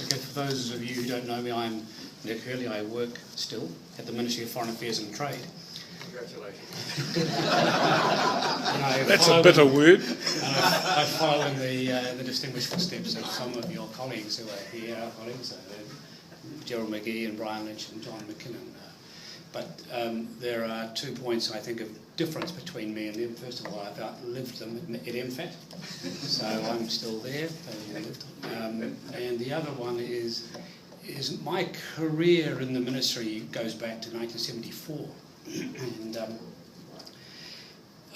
Okay, for those of you who don't know me, I'm Nick Hurley. I work still at the Ministry of Foreign Affairs and Trade. Congratulations. That's a bitter word. And I follow in the distinguished footsteps of some of your colleagues who are here, our colleagues, Gerald McGee and Brian Lynch and John McKinnon. But there are 2 points, I think, of difference between me and them. First of all, I've outlived them at MFAT, so I'm still there. And the other one is my career in the ministry goes back to 1974. And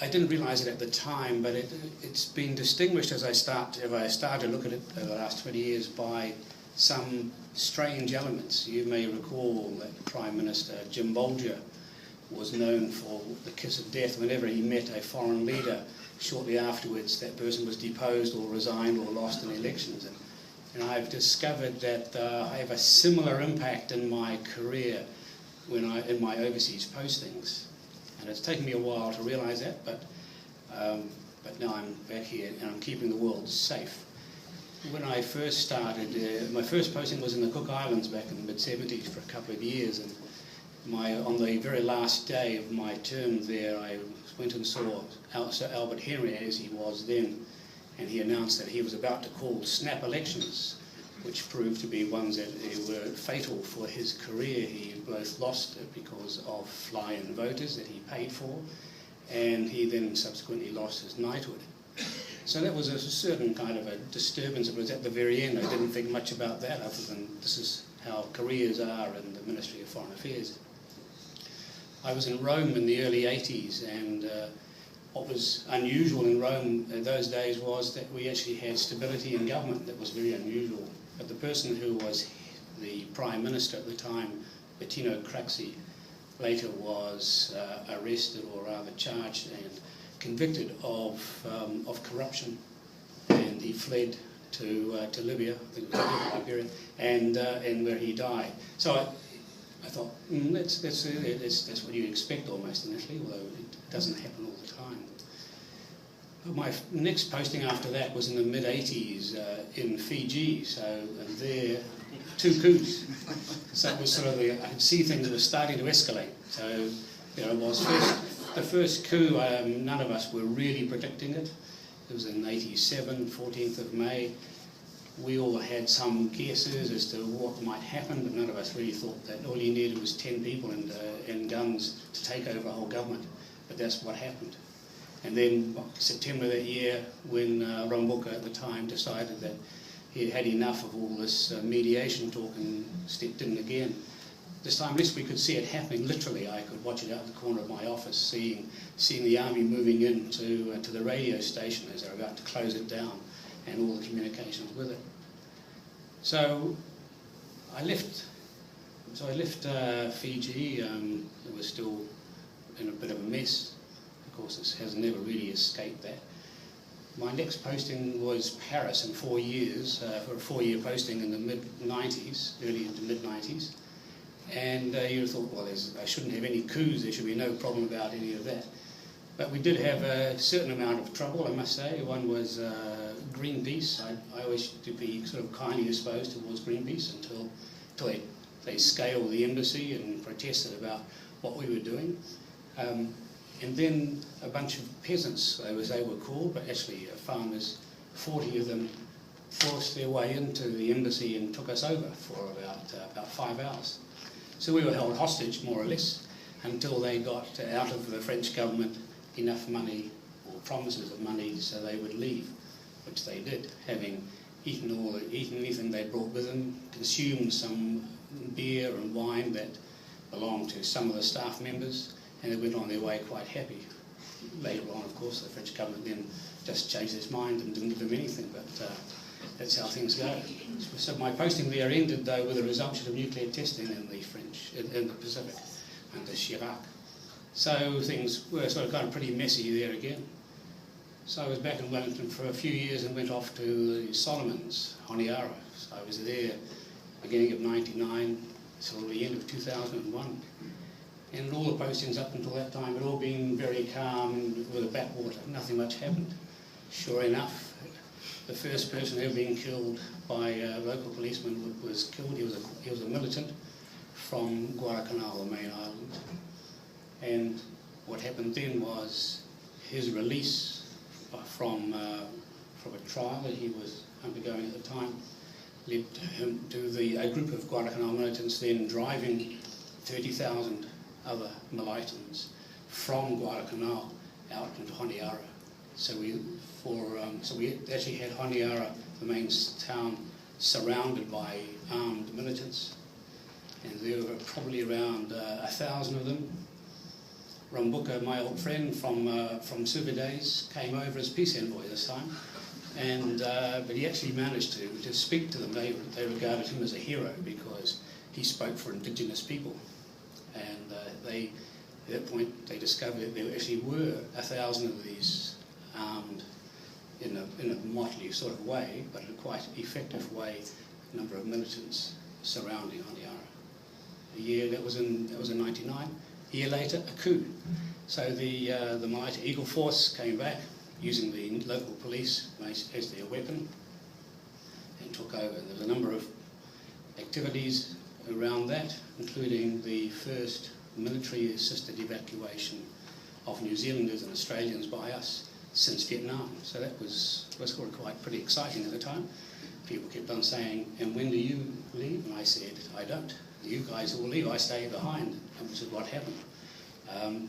I didn't realise it at the time, but it's been distinguished as I started to look at it over the last 20 years by some strange elements. You may recall that Prime Minister Jim Bolger was known for the kiss of death. Whenever he met a foreign leader, shortly afterwards that person was deposed or resigned or lost in elections. And I've discovered that I have a similar impact in my career in my overseas postings. And it's taken me a while to realise that, but now I'm back here and I'm keeping the world safe. When I first started, my first posting was in the Cook Islands back in the mid-70s for a couple of years, and on the very last day of my term there, I went and saw Sir Albert Henry, as he was then, and he announced that he was about to call snap elections, which proved to be ones that were fatal for his career. He both lost it because of fly-in voters that he paid for, and he then subsequently lost his knighthood. So that was a certain kind of a disturbance. It was at the very end. I didn't think much about that other than this is how careers are in the Ministry of Foreign Affairs. I was in Rome in the early 80s, and what was unusual in Rome in those days was that we actually had stability in government. That was very unusual. But the person who was the Prime Minister at the time, Bettino Craxi, later was arrested, or rather charged and convicted of corruption, and he fled to Libya, I think it was Liberia, and where he died. So I thought, that's what you expect almost in Italy, although it doesn't happen all the time. But my next posting after that was in the mid-80s in Fiji, and there, 2 coups. So it was sort of I could see things were starting to escalate. So it was the first coup, none of us were really predicting it. It was in 87, 14th of May. We all had some guesses as to what might happen, but none of us really thought that all you needed was 10 people and guns to take over a whole government. But that's what happened. And then September that year, when Rambuka at the time decided that he had enough of all this mediation talk and stepped in again. This time, at least we could see it happening literally. I could watch it out of the corner of my office, seeing the army moving into to the radio station as they're about to close it down, and all the communications with it. So I left Fiji. It was still in a bit of a mess. Of course, this has never really escaped that. My next posting was Paris in 4 years, for a 4-year posting in the mid-90s, early into mid-90s. And you thought, well, I shouldn't have any coups, there should be no problem about any of that. But we did have a certain amount of trouble, I must say. One was Greenpeace. I always used to be sort of kindly disposed towards Greenpeace until they scaled the embassy and protested about what we were doing. And then a bunch of peasants, as they were called, but actually farmers, 40 of them forced their way into the embassy and took us over for about 5 hours. So we were held hostage, more or less, until they got out of the French government enough money, or promises of money, so they would leave, which they did, having eaten anything they brought with them, consumed some beer and wine that belonged to some of the staff members, and they went on their way quite happy. Later on, of course, the French government then just changed its mind and didn't give them anything, but that's how things go. So my posting there ended, though, with a resumption of nuclear testing in the Pacific, under Chirac. So things were sort of kind of pretty messy there again. So I was back in Wellington for a few years and went off to the Solomons, Honiara. So I was there beginning of '99 till the end of 2001. And all the postings up until that time had all been very calm with a backwater. Nothing much happened. Sure enough, the first person ever being killed by a local policeman was killed. He was a militant from Guadalcanal, the main island. And what happened then was his release from a trial that he was undergoing at the time led him to a group of Guadalcanal militants then driving 30,000 other militants from Guadalcanal out into Honiara. So we actually had Honiara, the main town, surrounded by armed militants, and there were probably around 1,000 of them. Rambuka, my old friend from Suva days, came over as peace envoy this time, and but he actually managed to speak to them. They regarded him as a hero because he spoke for indigenous people, and at that point they discovered that there actually were 1,000 of these armed in a motley sort of way, but in a quite effective way, a number of militants surrounding Honiara. That was in 99. A year later, a coup. So the Malaita Eagle Force came back using the local police as their weapon and took over. There was a number of activities around that, including the first military assisted evacuation of New Zealanders and Australians by us since Vietnam. So that was quite pretty exciting at the time. People kept on saying, "And when do you leave?" And I said, "I don't. You guys all leave, I stay behind," which is what happened.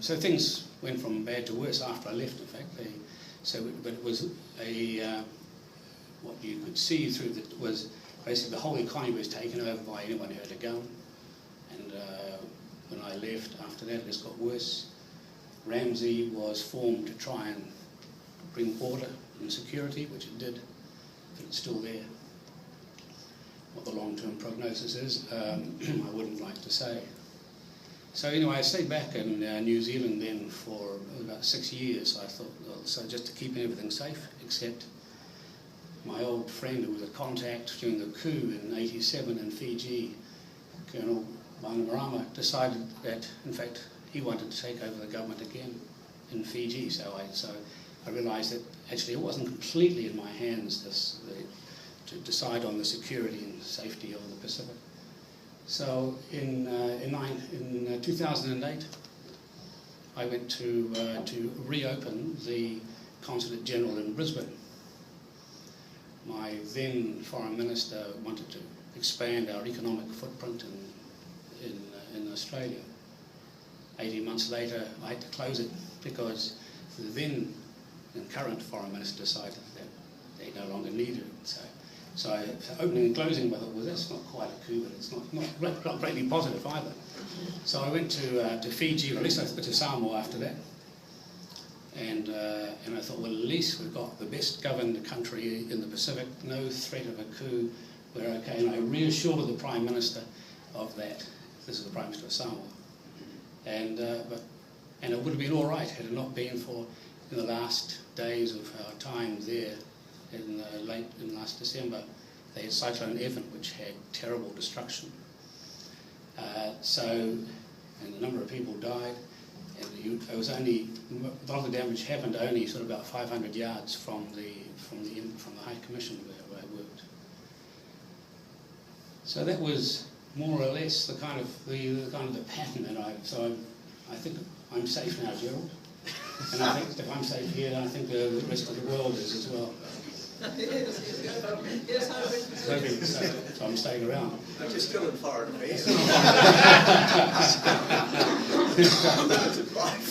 So things went from bad to worse after I left, in fact. But it was what you could see through was basically the whole economy was taken over by anyone who had a gun. And when I left, after that, it just got worse. Ramsey was formed to try and bring order and security, which it did, but it's still there. What the long-term prognosis is, I wouldn't like to say. So anyway, I stayed back in New Zealand then for about 6 years. I thought, well, so just to keep everything safe, except my old friend who was a contact during the coup in '87 in Fiji, Colonel Bangamarama, decided that, in fact, he wanted to take over the government again in Fiji. So I realised that actually it wasn't completely in my hands to decide on the security and safety of the Pacific. So in 2008, I went to reopen the Consulate General in Brisbane. My then Foreign Minister wanted to expand our economic footprint in Australia. 18 months later, I had to close it because the then and current Foreign Minister decided that they no longer needed it. So opening and closing, I thought, well, that's not quite a coup, but it's not greatly positive either. So I went to Fiji, or at least I went to Samoa after that, and I thought, well, at least we've got the best governed country in the Pacific, no threat of a coup, we're okay. And I reassured the Prime Minister of that. This is the Prime Minister of Samoa, and it would have been all right had it not been for in the last days of our time there. In last December, they had Cyclone Evan, which had terrible destruction. And a number of people died, and it was only a lot of the damage happened only sort of about 500 yards from the High Commission where I worked. So that was more or less the kind of the pattern that I think I'm safe now, Gerald, and I think if I'm safe here, I think the rest of the world is as well. Yes, so I'm staying around. But you're still in foreign affairs.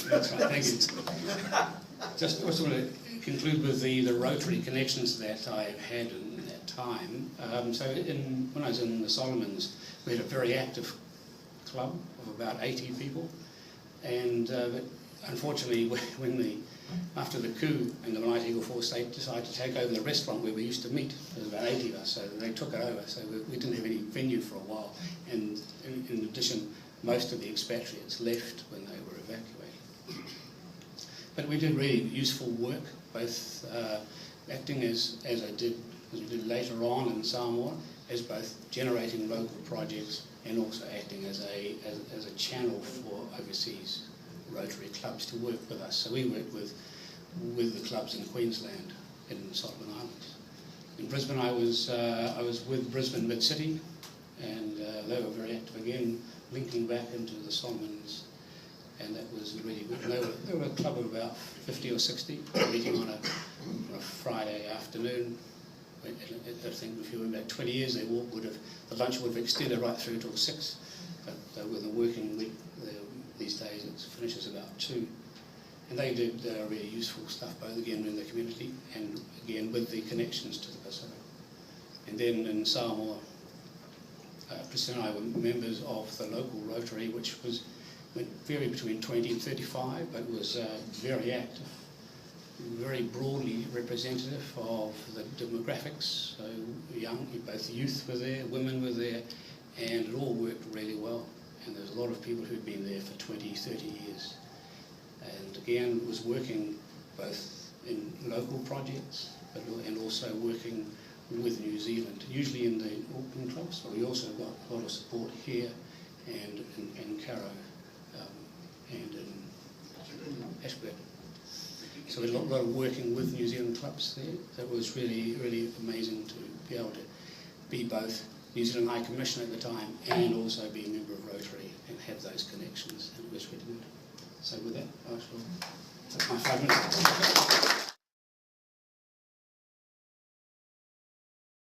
That's right, thank you. Just also want to conclude with the Rotary connections that I've had in that time. When I was in the Solomons, we had a very active club of about 80 people, and but unfortunately, after the coup and the Malaita Eagle Force, they decided to take over the restaurant where we used to meet. There was about 80 of us, so they took it over. So we didn't have any venue for a while. And in addition, most of the expatriates left when they were evacuated. But we did really useful work, both acting as we did later on in Samoa, as both generating local projects and also acting as a channel for overseas Rotary clubs to work with us. So we worked with the clubs in Queensland and Solomon Islands. In Brisbane, I was with Brisbane Mid-City, and they were very active again, linking back into the Solomons, and that was really good. They were a club of about 50 or 60, meeting on a Friday afternoon. I think if you were about 20 years, the lunch would have extended right through till 6, but with a working week, these days it finishes about 2. And they did really useful stuff, both again in the community and again with the connections to the Pacific. And then in Samoa, Christian and I were members of the local Rotary, which went varied between 20 and 35, but was very active, very broadly representative of the demographics. So both youth were there, women were there, and it all worked really well. And there's a lot of people who'd been there for 20, 30 years. And again, was working both in local projects, and also working with New Zealand, usually in the Auckland clubs, but we also got a lot of support here and in Caro and in Ashburn. So we had a lot of working with New Zealand clubs there. That was really, really amazing to be able to be both New Zealand High Commissioner at the time and also be a member of Rotary and have those connections, and it was really good. So with that, I shall take my 5 minutes.